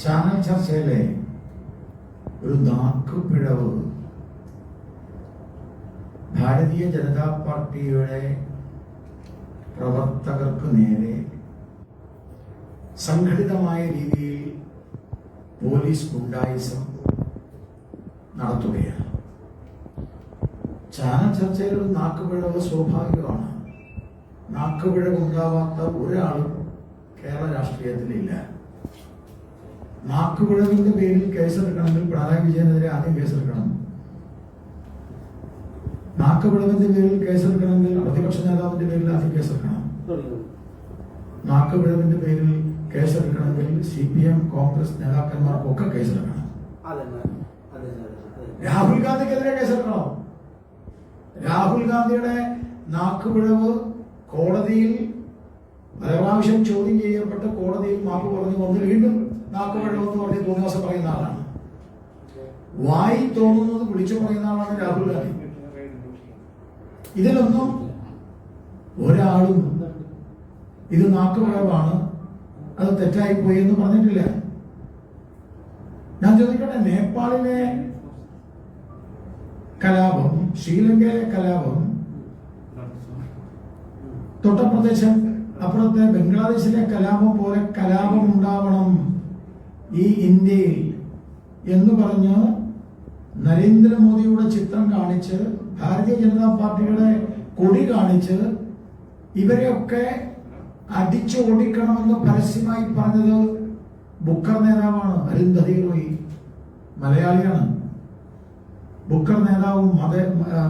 Channel ചർച്ചയിലെ ഒരു നാക്കുപിഴവ് ഭാരതീയ ജനതാ പാർട്ടിയുടെ പ്രവർത്തകർക്ക് നേരെ സംഘടിതമായ രീതിയിൽ പോലീസ് ഗുണ്ടായിസം നടത്തുകയാണ്. ചാനൽ ചർച്ചയിൽ ഒരു നാക്കുപിഴവ് സ്വാഭാവികമാണ്. നാക്കുപിഴവ് ഉണ്ടാവാത്ത ഒരാളും കേരള രാഷ്ട്രീയത്തിലില്ല. നാക്കുപിഴവിന്റെ പേരിൽ കേസെടുക്കണമെങ്കിൽ പിണറായി വിജയനെതിരെ ആദ്യം കേസെടുക്കണം. നാക്കുപിഴവിന്റെ പേരിൽ കേസെടുക്കണമെങ്കിൽ പ്രതിപക്ഷ നേതാവിന്റെ പേരിൽ ആദ്യം കേസെടുക്കണം. നാക്കുപിഴവിന്റെ പേരിൽ കേസെടുക്കണമെങ്കിൽ CPM കോൺഗ്രസ് നേതാക്കന്മാർക്കൊക്കെ കേസെടുക്കണം. രാഹുൽ ഗാന്ധിക്കെതിരെ കേസെടുക്കണം. രാഹുൽ ഗാന്ധിയുടെ നാക്കുപിഴവ് കോടതിയിൽ പല പ്രാവശ്യം ചോദ്യം ചെയ്യപ്പെട്ട് കോടതിയിൽ മാപ്പ് പറഞ്ഞു വന്ന് വീണ്ടും നാക്കുപിഴവെന്ന് പറഞ്ഞ് തോന്നിവാസം പറയുന്ന ആളാണ്. വായി തോന്നുന്നത് വിളിച്ചു പറയുന്ന ആളാണ് രാഹുൽ ഗാന്ധി. ഇതിലൊന്നും ഒരാളും ഇത് നാക്കുപിഴവാണ്, അത് തെറ്റായിപ്പോയി എന്ന് പറഞ്ഞിട്ടില്ല. ഞാൻ ചോദിക്കട്ടെ, നേപ്പാളിലെ കലാപം, ശ്രീലങ്കയിലെ കലാപം, തൊട്ടപ്രദേശം അപ്പുറത്തെ ബംഗ്ലാദേശിലെ കലാപം പോലെ കലാപം ഉണ്ടാവണം ഈ ഇന്ത്യയിൽ എന്ന് പറഞ്ഞ് നരേന്ദ്രമോദിയുടെ ചിത്രം കാണിച്ച് ഭാരതീയ ജനതാ പാർട്ടിയുടെ കൊടി കാണിച്ച് ഇവരെയൊക്കെ അടിച്ചോടിക്കണമെന്ന് പരസ്യമായി പറഞ്ഞത് ബുക്കർ നേതാവാണ് അരുന്ധതി റോയ്. മലയാളിയാണ്. ബുക്കർ നേതാവും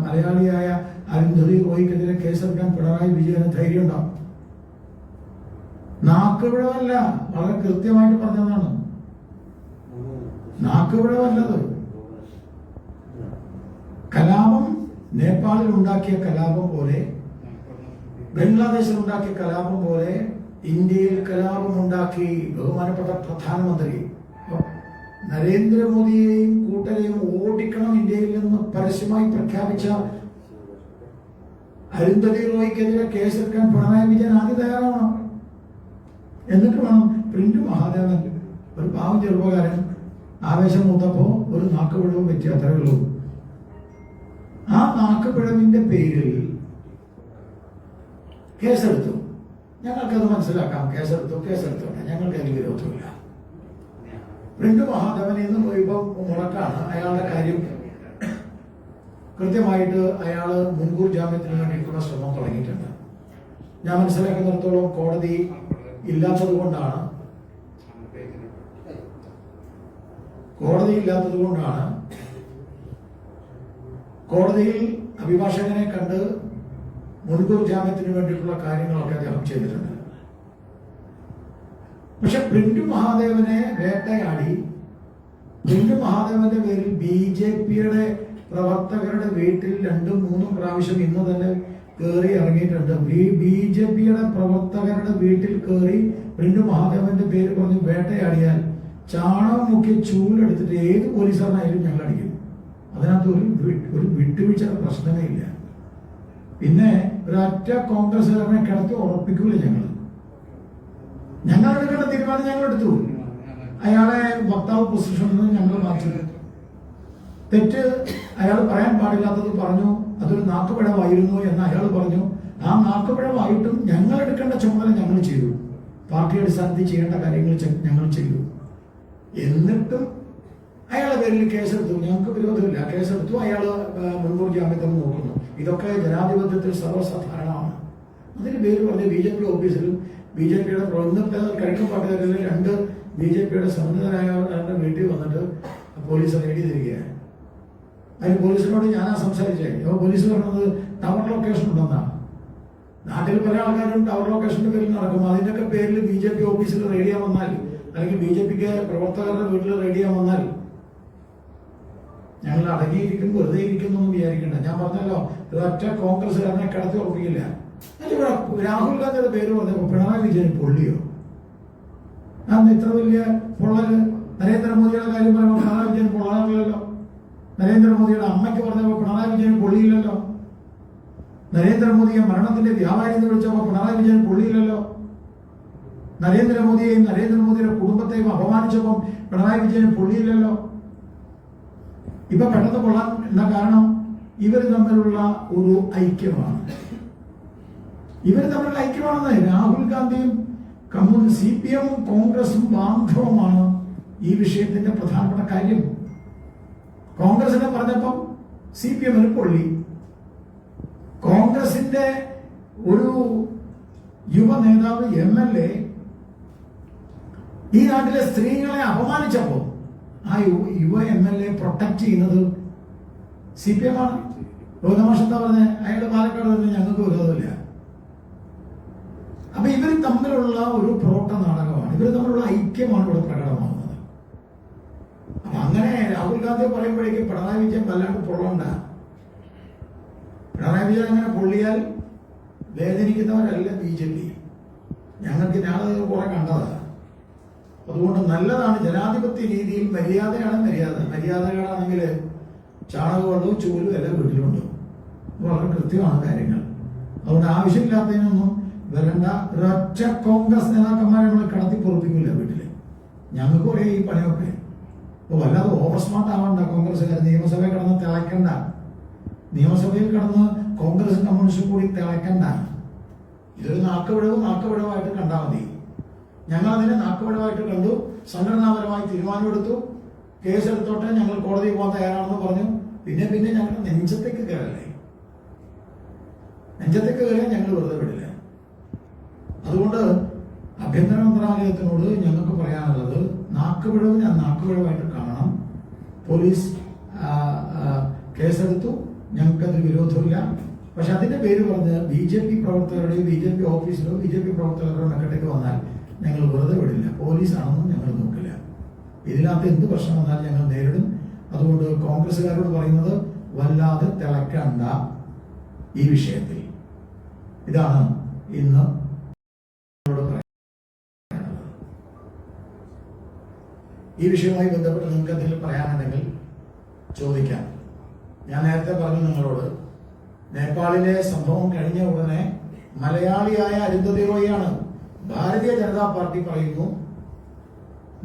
മലയാളിയായ അരുന്ധതി റോയ്ക്കെതിരെ കേസെടുക്കാൻ പിണറായി വിജയന് ധൈര്യമുണ്ടാവും. നാക്കുപിഴവല്ല, വളരെ കൃത്യമായിട്ട് പറഞ്ഞതാണ്. നാക്കുപിഴവല്ലത്. കലാപം നേപ്പാളിൽ ഉണ്ടാക്കിയ കലാപം പോലെ, ബംഗ്ലാദേശിൽ ഉണ്ടാക്കിയ കലാപം പോലെ ഇന്ത്യയിൽ കലാപം ഉണ്ടാക്കി ബഹുമാനപ്പെട്ട പ്രധാനമന്ത്രി നരേന്ദ്രമോദിയെയും കൂട്ടരെയും ഓടിക്കണം ഇന്ത്യയിൽ നിന്ന് പരസ്യമായി പ്രഖ്യാപിച്ച അരുന്ധതി റോയ്ക്കെതിരെ കേസെടുക്കാൻ പിണറായി വിജയൻ ആദ്യം തയ്യാറാവണം. എന്നിട്ട് വേണം പ്രിന്റ് മഹാദേവൻ, ഒരു പാവം ചെറുപ്പക്കാരൻ, ആവേശം മൂത്തപ്പോ ഒരു നാക്കുപിഴവും പറ്റി, അത്രേ ഉള്ളൂ. ആ നാക്കുപിഴവിന്റെ പേരിൽ കേസെടുത്തു. ഞങ്ങൾക്കത് മനസ്സിലാക്കാം. കേസെടുത്തു ഞങ്ങൾക്ക് അതിൽ വിരോധമില്ല. പ്രിന്റ് മഹാദേവൻ ഇന്ന് ഇപ്പൊ മുടക്കാണ്. അയാളുടെ കാര്യം കൃത്യമായിട്ട് അയാള് മുൻകൂർ ജാമ്യത്തിന് വേണ്ടിയിട്ടുള്ള ശ്രമം തുടങ്ങിയിട്ടുണ്ട്. ഞാൻ മനസ്സിലാക്കുന്നിടത്തോളം കോടതി ഇല്ലാത്തത് കൊണ്ടാണ് കോടതിയിൽ അഭിഭാഷകനെ കണ്ട് മുൻകൂർ ജാമ്യത്തിന് വേണ്ടിയിട്ടുള്ള കാര്യങ്ങളൊക്കെ അദ്ദേഹം ചെയ്തിട്ടുണ്ട്. പക്ഷെ പ്രിന്റ് മഹാദേവനെ വേട്ടയാടി പ്രിന്റ് മഹാദേവന്റെ പേരിൽ BJPയുടെ പ്രവർത്തകരുടെ വീട്ടിൽ 2-3 പ്രാവശ്യം ഇന്ന് തന്നെ കയറി ഇറങ്ങിയിട്ടുണ്ട്. BJPയുടെ പ്രവർത്തകരുടെ വീട്ടിൽ കയറി പ്രിന്റ് മഹാദേവന്റെ പേര് പറഞ്ഞ് വേട്ടയാടിയാൽ ചാണകം മുക്കി ചൂലെടുത്തിട്ട് ഏത് പോലീസുകാരനായാലും ഞങ്ങൾ അടിക്കും. അതിനകത്ത് ഒരു വിട്ടുവീഴ്ചയുടെ പ്രശ്നമേ ഇല്ല. പിന്നെ ഒരൊറ്റ കോൺഗ്രസ്സുകാരനെ കിടത്തി ഉറപ്പിക്കൂല. ഞങ്ങൾ എടുക്കേണ്ട തീരുമാനം ഞങ്ങൾ എടുത്തു. അയാളെ വക്താവ് പൊസിഷനിൽ നിന്ന് ഞങ്ങൾ മാറ്റി. തെറ്റ് അയാൾ പറയാൻ പാടില്ലാത്തത് പറഞ്ഞു, അതൊരു നാക്കുപിഴവായിരുന്നു എന്ന് അയാൾ പറഞ്ഞു. ആ നാക്കുപിഴവായിട്ടും ഞങ്ങൾ എടുക്കേണ്ട ചുമതല ഞങ്ങൾ ചെയ്തു. പാർട്ടി അടിസ്ഥാനത്തിൽ ചെയ്യേണ്ട കാര്യങ്ങൾ ഞങ്ങൾ ചെയ്തു. എന്നിട്ടും അയാളെ പേരിൽ കേസെടുത്തു. ഞങ്ങൾക്ക് വിരോധമില്ല. കേസെടുത്തു. അയാൾ മുൻകൂർ ജാമ്യത്തിന് നോക്കുന്നു. ഇതൊക്കെ ജനാധിപത്യത്തിൽ സർവ്വസാധാരണമാണ്. അതിന് പേര് പറഞ്ഞ് BJP ഓഫീസിലും BJPയുടെ ഇന്നത്തെ കഴിഞ്ഞ പാട്ടുകാരിലെ 2 BJPയുടെ സമ്മതിദായകരുടെ വീട്ടിൽ വന്നിട്ട് പോലീസ് റെയ്ഡ് ചെയ്തിരിക്കുകയാണ്. അതിന് പോലീസിനോട് ഞാനാ സംസാരിച്ചേ. പോലീസ് പറഞ്ഞത് ടവർ ലൊക്കേഷൻ ഉണ്ടെന്നാണ്. നാട്ടിൽ പല ആൾക്കാരും ടവർ ലൊക്കേഷന്റെ പേരിൽ നടക്കും. അതിന്റെയൊക്കെ പേരിൽ BJP ഓഫീസിൽ റെയ്ഡ് ചെയ്യാൻ വന്നാൽ, അല്ലെങ്കിൽ BJPക്ക് പ്രവർത്തകരുടെ വീട്ടിൽ റെയ്ഡ് ചെയ്യാൻ വന്നാൽ ഞങ്ങൾ അടങ്ങിയിരിക്കും, വെറുതെ ഇരിക്കുന്നു എന്ന് വിചാരിക്കണ്ട. ഞാൻ പറഞ്ഞല്ലോ, ഒരൊറ്റ കോൺഗ്രസ്സുകാരനെ കിടത്തി ഉറപ്പിക്കില്ല. അതിവിടെ രാഹുൽ ഗാന്ധിയുടെ പേര് പറഞ്ഞപ്പോ പിണറായി വിജയൻ പൊള്ളിയോ? ഞാൻ ഇത്ര വലിയ പൊള്ളല് നരേന്ദ്രമോദിയുടെ കാര്യം പറയുമ്പോൾ പിണറായി വിജയൻ പൊള്ളാറില്ലല്ലോ. നരേന്ദ്രമോദിയുടെ അമ്മയ്ക്ക് പറഞ്ഞപ്പോൾ പിണറായി വിജയൻ പൊള്ളിയില്ലല്ലോ. നരേന്ദ്രമോദിയെ മരണത്തിന്റെ വ്യാപാരി എന്ന് വിളിച്ചപ്പോൾ പിണറായി വിജയൻ പൊള്ളിയില്ലല്ലോ. നരേന്ദ്രമോദിയെയും നരേന്ദ്രമോദിയുടെ കുടുംബത്തെയും അപമാനിച്ചപ്പോൾ പിണറായി വിജയൻ പൊള്ളിയില്ലല്ലോ. ഇപ്പൊ പെട്ടെന്ന് കൊള്ളാൻ എന്താ കാരണം? ഇവർ തമ്മിലുള്ള ഒരു ഐക്യമാണ്. രാഹുൽ ഗാന്ധിയും CPM കോൺഗ്രസും ബാന്ധവമാണ് ഈ വിഷയത്തിന്റെ പ്രധാനപ്പെട്ട കാര്യം. കോൺഗ്രസിനെ പറഞ്ഞപ്പം CPM പൊള്ളി. കോൺഗ്രസിന്റെ ഒരു യുവ നേതാവ് MLA ഈ നാട്ടിലെ സ്ത്രീകളെ അപമാനിച്ചപ്പോൾ ആ യുവ MLA പ്രൊട്ടക്ട് ചെയ്യുന്നത് CPM ആണ്. ലോകമാഷ് എന്താ പറഞ്ഞത്? അയാൾ പാലക്കാട് പറഞ്ഞ് ഞങ്ങൾക്ക് വിരോധമില്ല. അപ്പൊ ഇവർ തമ്മിലുള്ള ഒരു പ്രോട്ട നാടകമാണ്, ഇവർ തമ്മിലുള്ള ഐക്യമാണ് ഇവിടെ പ്രകടമാകുന്നത്. അപ്പൊ അങ്ങനെ രാഹുൽ ഗാന്ധി പറയുമ്പോഴേക്കും പിണറായി വിജയൻ വല്ലാണ്ട് പൊള്ളണ്ട. പിണറായി വിജയൻ അങ്ങനെ പൊള്ളിയാൽ വേദനിക്കുന്നവരല്ല BJP. ഞങ്ങൾക്ക് ഞാനത് കുറെ കണ്ടതാണ്. അതുകൊണ്ട് നല്ലതാണ് ജനാധിപത്യ രീതിയിൽ മര്യാദയാണ് മര്യാദകളാണെങ്കിൽ ചാണകവെള്ളവും ചൂലും എല്ലാം വീട്ടിലുണ്ട്. വളരെ കൃത്യമാണ് കാര്യങ്ങൾ. അതുകൊണ്ട് ആവശ്യമില്ലാത്തതിനൊന്നും വരണ്ട. ഒരൊറ്റ കോൺഗ്രസ് നേതാക്കന്മാരെ നമ്മൾ കടത്തി പൊറപ്പിക്കില്ല വീട്ടില്. ഞങ്ങൾക്ക് ഒരേ ഈ പണിയൊക്കെ. അപ്പൊ വല്ലാതെ ഓവർ സ്മാർട്ട് ആവണ്ട കോൺഗ്രസ്സുകാർ. നിയമസഭയിൽ കിടന്ന് തിളയ്ക്കണ്ട. നിയമസഭയിൽ കിടന്ന് കോൺഗ്രസും കമ്മ്യൂണിസ്റ്റും കൂടി തിളയ്ക്കണ്ട. ഇതൊരു നാക്കുപിഴവായിട്ട് കണ്ടാൽ മതി. ഞങ്ങൾ അതിനെ നാക്കുപിഴവായിട്ട് കണ്ടു. സംഘടനാപരമായി തീരുമാനമെടുത്തു. കേസെടുത്തോട്ടെ, ഞങ്ങൾ കോടതിയിൽ പോകാൻ തയ്യാറാണെന്ന് പറഞ്ഞു. പിന്നെ ഞങ്ങൾ നെഞ്ചത്തേക്ക് കയറല്ലേ. നെഞ്ചത്തേക്ക് കയറിയാൽ ഞങ്ങൾ വെറുതെ വിടില്ല. അതുകൊണ്ട് ആഭ്യന്തര മന്ത്രാലയത്തിനോട് ഞങ്ങൾക്ക് പറയാനുള്ളത്, നാക്കുപിഴവിനെ നാക്കുപിഴവായിട്ട് കാണണം. പോലീസ് കേസെടുത്തു, ഞങ്ങൾക്കത് വിരോധമില്ല. പക്ഷെ അതിന്റെ പേര് പറഞ്ഞ് BJP പ്രവർത്തകരുടെയും BJP ഓഫീസിലോ BJP പ്രവർത്തകരുടെ മെക്കട്ടേക്ക് വന്നാൽ ഞങ്ങൾ വെറുതെ വിടില്ല. പോലീസാണെന്നും ഞങ്ങൾ നോക്കില്ല. ഇതിനകത്ത് എന്ത് പ്രശ്നം വന്നാലും ഞങ്ങൾ നേരിടും. അതുകൊണ്ട് കോൺഗ്രസ്സുകാരോട് പറയുന്നത്, വല്ലാതെ തിളക്കണ്ട ഈ വിഷയത്തിൽ. ഇതാണ് ഇന്ന് ഈ വിഷയവുമായി ബന്ധപ്പെട്ട് നിങ്ങൾക്ക് എന്തെങ്കിലും പറയാനുണ്ടെങ്കിൽ ചോദിക്കാം. ഞാൻ നേരത്തെ പറഞ്ഞു നിങ്ങളോട്, നേപ്പാളിലെ സംഭവം കഴിഞ്ഞ ഉടനെ മലയാളിയായ അരുന്ധതി റോയിയാണ്. ഭാരതീയ ജനതാ പാർട്ടി പറയുന്നു,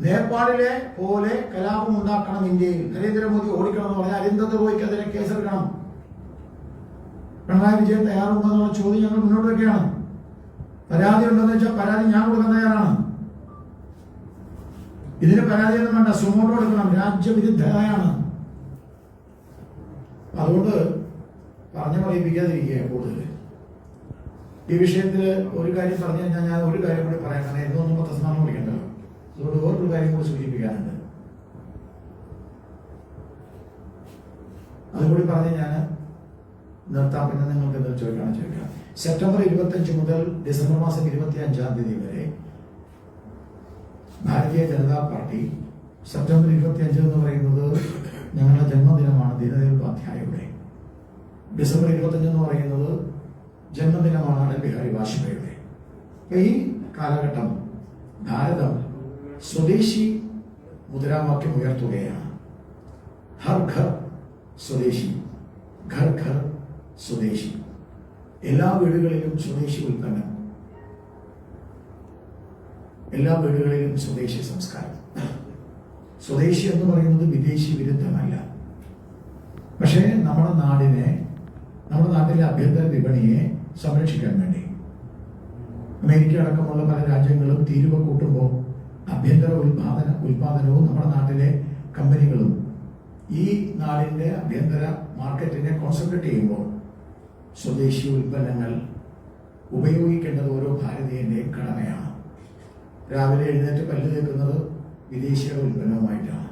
നേപ്പാളിലെ പോലെ കലാപം ഉണ്ടാക്കണം ഇന്ത്യയിൽ, നരേന്ദ്രമോദി ഓടിക്കണം എന്ന് പറഞ്ഞാൽ അരുന്ധതി റോയ്ക്കെതിരെ കേസെടുക്കണം. പിണറായി വിജയൻ തയ്യാറുണ്ടോ എന്നുള്ള ചോദ്യം ഞങ്ങൾ മുന്നോട്ട് വയ്ക്കുകയാണ്. പരാതി ഉണ്ടെന്ന് വെച്ചാൽ പരാതി ഞാൻ കൊടുക്കാൻ തയ്യാറാണ്. ഇതിന് പരാതിയൊന്നും വേണ്ട, സുമോട്ടോ എടുക്കണം. രാജ്യവിരുദ്ധരായാണ്. അതുകൊണ്ട് പറഞ്ഞു പറയിപ്പിക്കാതിരിക്കുക കൂടുതൽ. ഈ വിഷയത്തിൽ ഒരു കാര്യം പറഞ്ഞു കഴിഞ്ഞാൽ ഞാൻ ഒരു കാര്യം കൂടി പറയാം. കാരണം എന്നൊന്നും പത്രസ്നാനം വിളിക്കണ്ടല്ലോ. അതുകൊണ്ട് വേറൊരു കാര്യം കൂടി സൂചിപ്പിക്കാനുണ്ട്. അതുകൂടി പറഞ്ഞ് ഞാൻ നിർത്താം. പിന്നെ നിങ്ങൾക്ക് എന്തെങ്കിലും ചോദിക്കാം. സെപ്റ്റംബർ 25 മുതൽ ഡിസംബർ മാസം 25-ാം തീയതി വരെ ഭാരതീയ ജനതാ പാർട്ടി, സെപ്റ്റംബർ 25 എന്ന് പറയുന്നത് ഞങ്ങളുടെ ജന്മദിനമാണ് ദീനദയാൽ ഉപാധ്യായയുടെ. ഡിസംബർ 25 എന്ന് പറയുന്നത് ജന്മദിനമാണ് അടൽ ബിഹാരി വാജ്പേയിയുടെ. ഈ കാലഘട്ടം ഭാരതം സ്വദേശി മുദ്രാവാക്യം ഉയർത്തുകയാണ്. ഹർ ഘർ സ്വദേശി, ഘർ ഘർ സ്വദേശി. എല്ലാ വീടുകളിലും സ്വദേശി ഉൽപ്പന്നം, എല്ലാ വീടുകളിലും സ്വദേശി സംസ്കാരം. സ്വദേശി എന്ന് പറയുന്നത് വിദേശി വിരുദ്ധമല്ല. പക്ഷേ നമ്മുടെ നാട്ടിലെ ആഭ്യന്തര വിപണിയെ സംരക്ഷിക്കാൻ വേണ്ടി അമേരിക്ക അടക്കമുള്ള പല രാജ്യങ്ങളും തീരുവ കൂട്ടുമ്പോൾ ആഭ്യന്തര ഉൽപാദനവും നമ്മുടെ നാട്ടിലെ കമ്പനികളും ഈ നാടിന്റെ ആഭ്യന്തര മാർക്കറ്റിനെ കോൺസെൻട്രേറ്റ് ചെയ്യുമ്പോൾ സ്വദേശി ഉൽപ്പന്നങ്ങൾ ഉപയോഗിക്കേണ്ടത് ഓരോ ഭാരതീയന്റെയും കടമയാണ്. രാവിലെ എഴുന്നേറ്റ് പല്ല് തേക്കുന്നത് വിദേശിയുടെ ഉൽപ്പന്നവുമായിട്ടാണ്.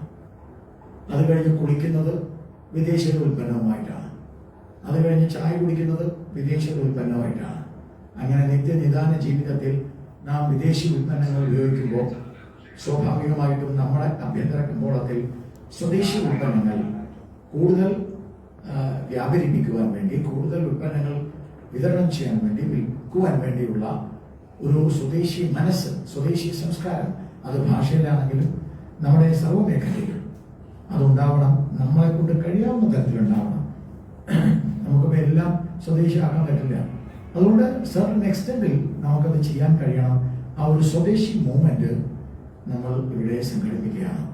അത് കഴിഞ്ഞ് കുളിക്കുന്നത് വിദേശിയുടെ ഉൽപ്പന്നവുമായിട്ടാണ്. അത് കഴിഞ്ഞ് ചായ കുടിക്കുന്നത് വിദേശിയുടെ ഉൽപ്പന്നമായിട്ടാണ്. അങ്ങനെ നിത്യനിദാന ജീവിതത്തിൽ നാം വിദേശി ഉൽപ്പന്നങ്ങൾ ഉപയോഗിക്കുമ്പോൾ സ്വാഭാവികമായിട്ടും നമ്മുടെ ആഭ്യന്തര കമ്പോളത്തിൽ സ്വദേശി ഉൽപ്പന്നങ്ങൾ കൂടുതൽ വ്യാപരിപ്പിക്കുവാൻ വേണ്ടി, കൂടുതൽ ഉൽപ്പന്നങ്ങൾ വിതരണം ചെയ്യാൻ വേണ്ടി, വിൽക്കുവാൻ വേണ്ടിയുള്ള ഒരു സ്വദേശി മനസ്സ്, സ്വദേശി സംസ്കാരം, അത് ഭാഷയിലാണെങ്കിലും നമ്മുടെ സർവ്വമേഖലയിലും അതുണ്ടാവണം. നമ്മളെ കൊണ്ട് കഴിയാവുന്ന തരത്തിലുണ്ടാവണം. നമുക്കിപ്പോൾ എല്ലാം സ്വദേശിയാക്കാൻ പറ്റില്ല. അതുകൊണ്ട് സർട്ടൻ എക്സ്റ്റെൻഡിൽ നമുക്കത് ചെയ്യാൻ കഴിയണം. ആ ഒരു സ്വദേശി മൂവ്മെന്റ് നമ്മൾ ഇവിടെ സംഘടിപ്പിക്കുകയാണ്.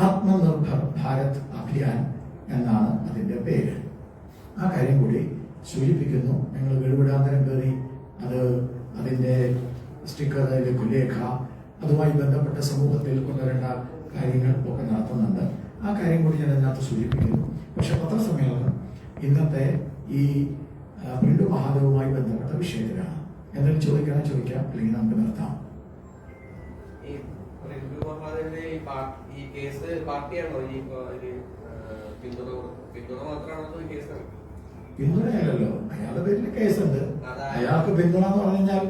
ആത്മനിർഭർ ഭാരത് അഭിയാൻ എന്നാണ് അതിന്റെ പേര്. ആ കാര്യം കൂടി സൂചിപ്പിക്കുന്നു. ഞങ്ങൾ ഗഡുവിടാന്തരം കയറി അതിന്റെ സ്റ്റിക്കർ, ലഘുലേഖ, അതുമായി ബന്ധപ്പെട്ട സമൂഹത്തിൽ കൊണ്ടുവരേണ്ട കാര്യങ്ങൾ ഒക്കെ നടത്തുന്നുണ്ട്. ആ കാര്യം കൂടി ഞാൻ അതിനകത്ത് സൂചിപ്പിക്കുന്നു. പക്ഷെ പത്രസമ്മേളനം ഇന്നത്തെ ഈ പ്രിന്റ് മഹാദേവുമായി ബന്ധപ്പെട്ട വിഷയത്തിലാണ്. എന്തെങ്കിലും ചോദിക്കാം, അല്ലെങ്കിൽ നമുക്ക് നിർത്താം. പിന്തുണയല്ലോ, അയാളുടെ പേരിൽ കേസുണ്ട്. അയാൾക്ക് പിന്തുണ എന്ന് പറഞ്ഞാൽ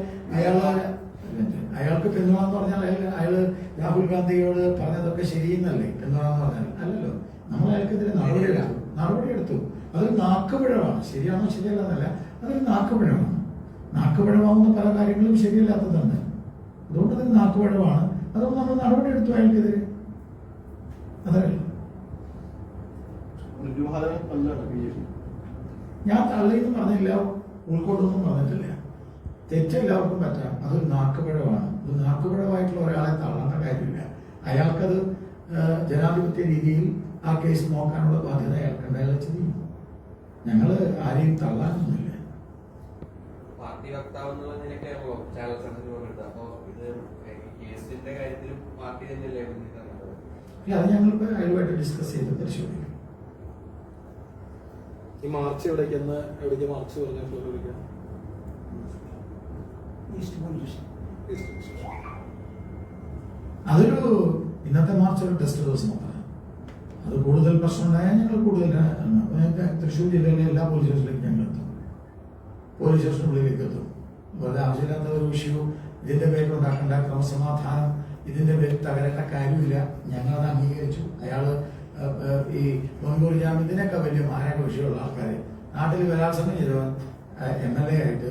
അയാൾക്ക് പിന്തുണ എന്ന് പറഞ്ഞാൽ അയാള് രാഹുൽ ഗാന്ധിയോട് പറഞ്ഞതൊക്കെ ശരിയെന്നല്ലേ പിന്തുണ എന്ന് പറഞ്ഞാൽ? അല്ലല്ലോ. നമ്മൾ അയാൾക്കെതിരെ നടപടിയെടുത്തു. അതൊരു നാക്കുപിഴവാണ്. ശരിയാണോ ശരിയല്ലെന്നല്ല, അതൊരു നാക്കുപിഴവാണ്. നാക്കുപിഴവാകുന്ന പല കാര്യങ്ങളും ശരിയല്ലാത്തതുണ്ട്. അതുകൊണ്ട് അതൊരു നാക്കുപിഴവാണ്. അതുകൊണ്ട് നമ്മൾ നടപടിയെടുത്തു അയാൾക്കെതിരെ. അതല്ല, ഞാൻ തള്ളിയെന്നും പറഞ്ഞില്ല, ഉൾക്കൊണ്ടൊന്നും പറഞ്ഞിട്ടില്ല. തെറ്റെല്ലാവർക്കും പറ്റാം. അതൊരു നാക്കുപിഴവാണ്. ഒരു നാക്കുപിഴവായിട്ടുള്ള ഒരാളെ തള്ളേണ്ട കാര്യമില്ല. അയാൾക്കത് ജനാധിപത്യ രീതിയിൽ ആ കേസ് നോക്കാനുള്ള ബാധ്യത അയാൾക്കുണ്ട്. അയാൾ ചെയ്യും. ഞങ്ങള് ആരെയും തള്ളാനൊന്നുമില്ല. പാർട്ടി വക്താവ് എന്നുള്ള നിലയ്ക്കാണല്ലോ ചാനൽ സംഘടന. അപ്പോ ഇത് കേസിന്റെ കാര്യത്തിലും പാർട്ടി തന്നെയല്ലേ? അത് ഞങ്ങളിപ്പോ അയാളുമായിട്ട് ഡിസ്കസ് ചെയ്ത് പരിശോധിക്കും. ഈ മാർച്ച് എവിടേക്ക് മാർച്ച് പറഞ്ഞ അതൊരു ഇന്നത്തെ മാർച്ച് ഒരു ടെസ്റ്റ് ദിവസമാണ്. അത് കൂടുതൽ പ്രശ്നമുണ്ടായാൽ ഞങ്ങൾ കൂടുതൽ തൃശ്ശൂർ ജില്ലയിലെ എല്ലാ പോലീസ് സ്റ്റേഷനിലേക്ക് ഞങ്ങൾ എത്തും. പോലീസ് സ്റ്റേഷനുള്ളിലേക്ക് എത്തും. വളരെ ആവശ്യമില്ലാത്ത ഒരു ഇഷ്യൂ ഇതിന്റെ പേരിൽ ഉണ്ടാക്കേണ്ട ക്രമസമാധാനം ഇതിന്റെ പേരിൽ തകരേണ്ട കാര്യമില്ല. ഞങ്ങളത് അംഗീകരിച്ചു. അയാള് ഈ മുൻകൂർ ജാമ്യത്തിനൊക്കെ വലിയ മാരക വിഷയമുള്ള ആൾക്കാരെ നാട്ടിൽ ബലാത്സംഗം ചെയ്തവൻ MLA ആയിട്ട്